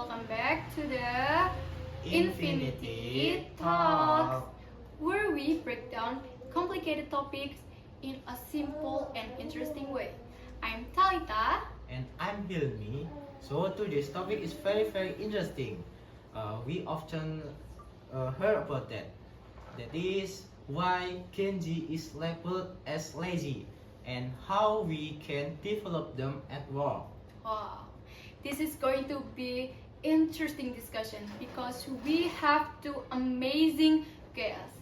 welcome back to the Infinity Talks, Talk. where we break down complicated topics in a simple and interesting way. I'm Talita. And I'm Hilmi. So today's topic is very interesting. We often heard about that. That is why Kenji is labeled as lazy and how we can develop them at work. Wow, this is going to be interesting discussion because we have two amazing guests.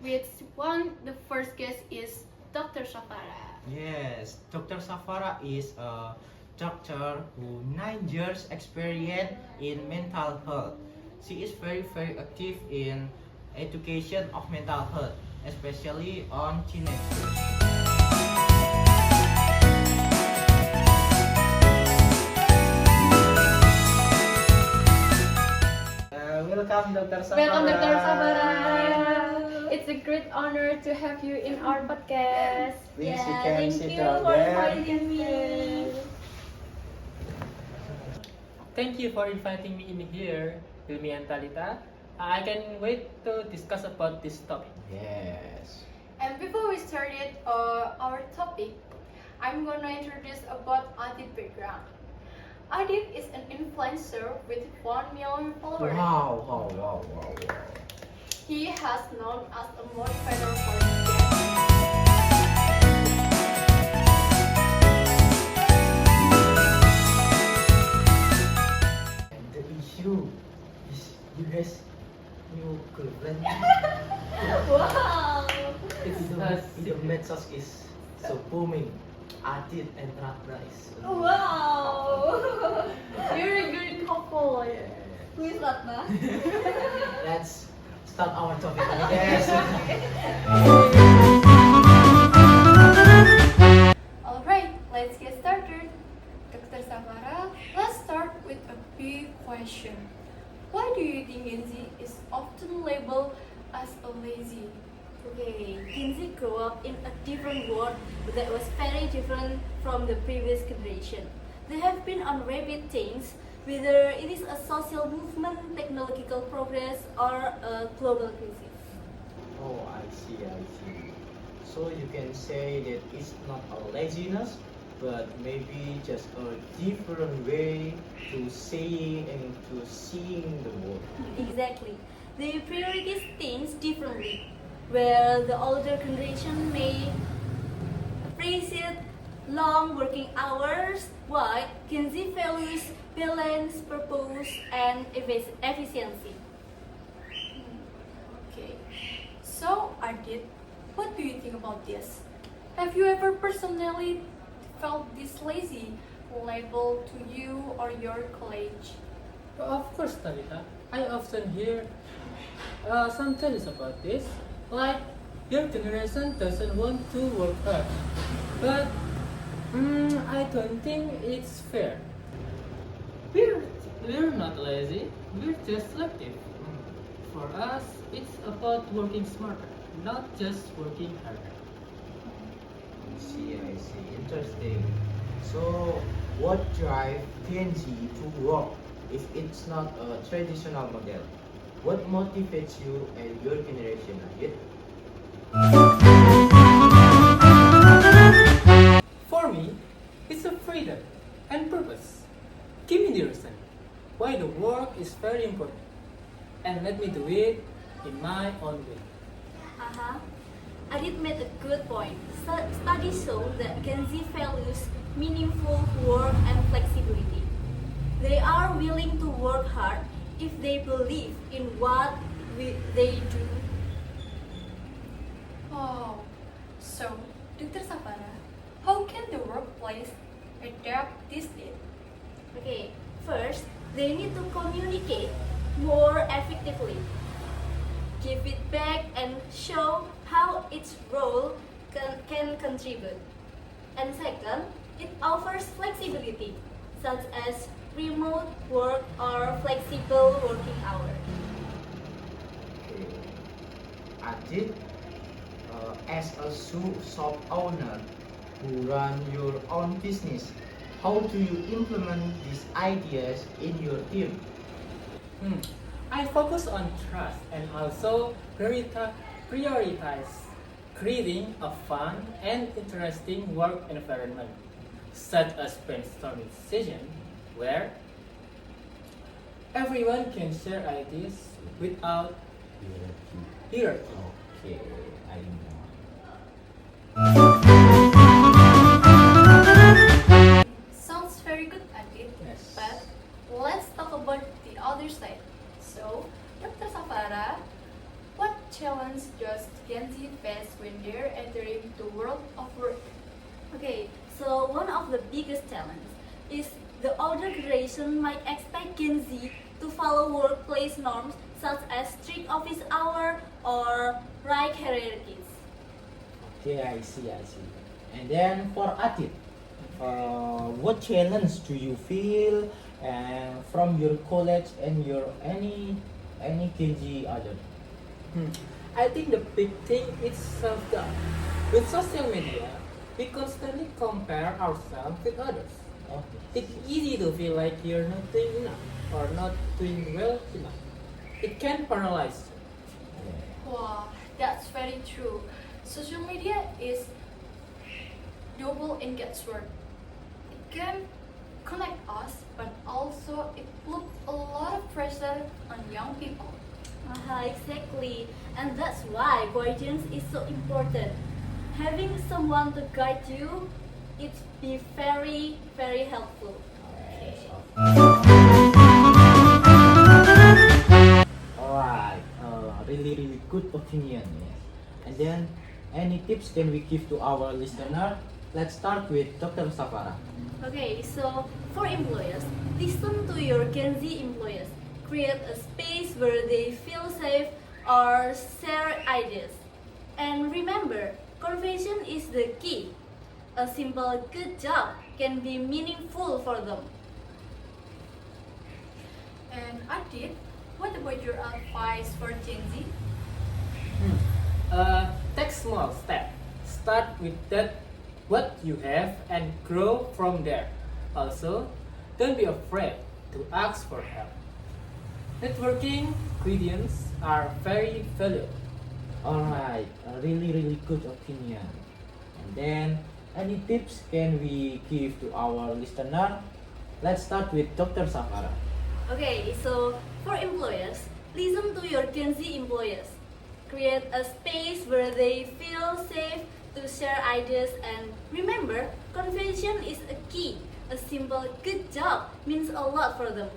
The first guest is Dr. Shafara. Yes, Dr. Safara is a doctor who 9 years experience in mental health. She is very active in education of mental health, especially on teenagers. Welcome, Dr. Safara. Welcome, Dr. Sabara. It's a great honor to have you in our podcast. Please, you Yeah, can thank sit you down for there. inviting me. Thank you for inviting me in here, Hilmi and Talita. I can wait to discuss about this topic. Yes. And before we started our topic, I'm gonna introduce about Adit background. Adit is an influencer with 1 million followers. Wow. He has known as a motivator for years. And the issue is you guys new girlfriend. Wow. The medsos is so booming. Adit and Ratna is. Wow. You're a good couple. Who is Ratna? Let's start our topic, guys. Alright, let's get started. Dr. Samara, let's start with a big question. Why do you think Gen Z is often labeled as a lazy? Okay, Gen Z grew up in a different world that was very different from the previous generation. They have been on rapid things, whether it is a social movement, technological progress, or a global crisis. Oh, I see. So you can say that it's not a laziness, but maybe just a different way to saying and to seeing the world. Exactly. They prioritize things differently. Where the older generation may appreciate long working hours, while Gen Z values balance, purpose, and efficiency. Okay, so Adit, what do you think about this? Have you ever personally felt this lazy label to you or your college? Of course, Talita. I often hear some stories about this, like your generation doesn't want to work hard. But I don't think it's fair. We're, we're not lazy, we're just selective. For us, it's about working smarter, not just working harder. I see. Interesting. So, what drives Gen Z to work if it's not a traditional model? What motivates you and your generation, Adit? For me, it's a freedom and purpose. Give me the reason why the work is very important, and let me do it in my own way. Adit made a good point. Studies show that Gen Z values meaningful work and flexibility. They are willing to work hard if they believe in what they do. Oh, so Dr. Sapara, how can the workplace adapt this need? Okay, first, they need to communicate more effectively, give feedback, and show how each role can contribute. And second, it offers flexibility, such as remote work or flexible working hours. Okay. Adit, as a shop owner who run your own business, how do you implement these ideas in your team? I focus on trust and also prioritize creating a fun and interesting work environment, such as brainstorming session where everyone can share ideas without hierarchy. Okay, I know. Sounds very good, Adit. Yes. But let's talk about the other side. So, Dr. Safara, what challenge does Gen Z face when they're entering the world of work? Okay, so one of the biggest challenges is the older generation might expect Gen Z to follow workplace norms such as strict office hour or right hierarchies. Okay, I see. And then for Atit, what challenge do you feel from your college and your any Gen other? I think the big thing is self-doubt. With social media, we constantly compare ourselves with others. Oh, It's easy to feel like you're not doing enough or not doing well enough. It can paralyze you. Wow, that's very true. Social media is double-edged sword. It can connect us, but also it puts a lot of pressure on young people. Exactly, and that's why guidance is so important. Having someone to guide you, it's be very, very helpful. Alright, really good opinion. Yes. And then, any tips can we give to our listener? Let's start with Dr. Safara. Okay, so for employers, listen to your Gen Z employers. Create a space where they feel safe or share ideas. And remember, conversation is the key. A simple good job can be meaningful for them. And Adit, what about your advice for Gen Z? Take small step. Start with what you have and grow from there. Also, don't be afraid to ask for help. Networking ingredients are very valuable. Alright, a really good opinion. And then, any tips can we give to our listener? Let's start with Dr. Safara. Okay, so for employers, listen to your Gen Z employers. Create a space where they feel safe to share ideas, and remember, conversation is a key. A simple good job means a lot for them.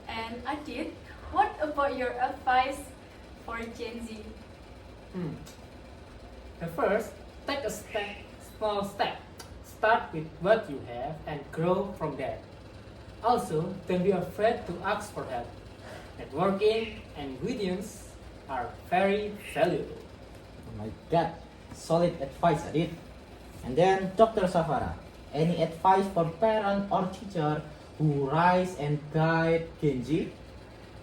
And Adit, what about your advice for Gen Z? The first, take a small step. Start with what you have and grow from there. Also, don't be afraid to ask for help. Networking and ingredients are very valuable. Oh my god, solid advice, Adit. And then, Dr. Safara, any advice for parent or teacher who rise and guide Gen Z?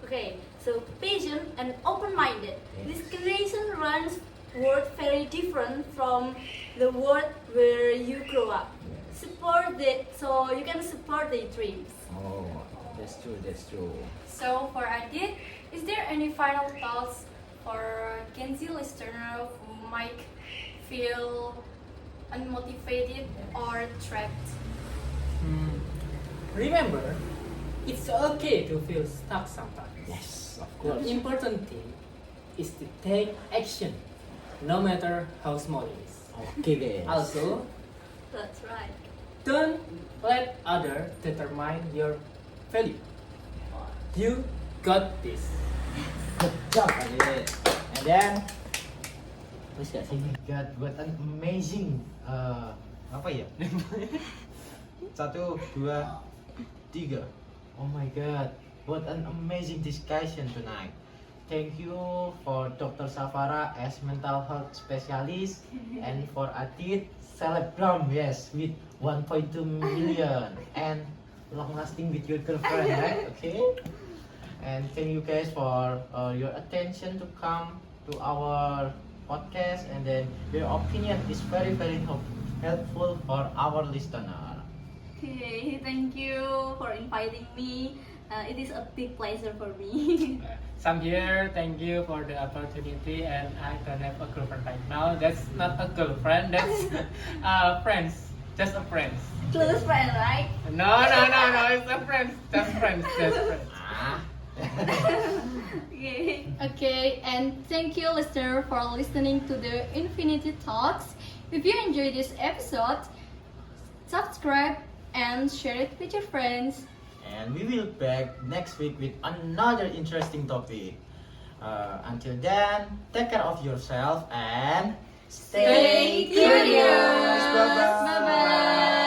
Okay, so patient and open-minded. Yes. This generation runs world very different from the world where you grow up. So you can support their dreams. Oh, that's true. So for Adit, is there any final thoughts for Gen Z listener who might feel unmotivated or trapped? Remember, it's okay to feel stuck sometimes. Yes, of The course. important thing is to take action, no matter how small it is. Okay, guys. Also, That's right. don't let others determine your value. You got this. Good job, Adit. And then, what's that? Oh my god, what an amazing apa ya? Satu, dua, tiga. Oh my god, what an amazing discussion tonight. Thank you for Dr. Safara as mental health specialist and for Adit celebgram, yes, with 1.2 million and long lasting with your girlfriend, right? Okay. And thank you guys for your attention to come to our podcast, and then your opinion is very helpful for our listener. Okay, thank you for inviting me. It is a big pleasure for me. Sam here, thank you for the opportunity, and I don't have a girlfriend right now. That's not a girlfriend, that's friends, just a friends. Close friend, right? No, it's a friends, just friends, just friends. Ah. Okay. Okay, and thank you, listener, for listening to the Infinity Talks. If you enjoyed this episode, subscribe and share it with your friends. And we will back next week with another interesting topic. Until then, take care of yourself and Stay curious. Bye-bye. Bye-bye.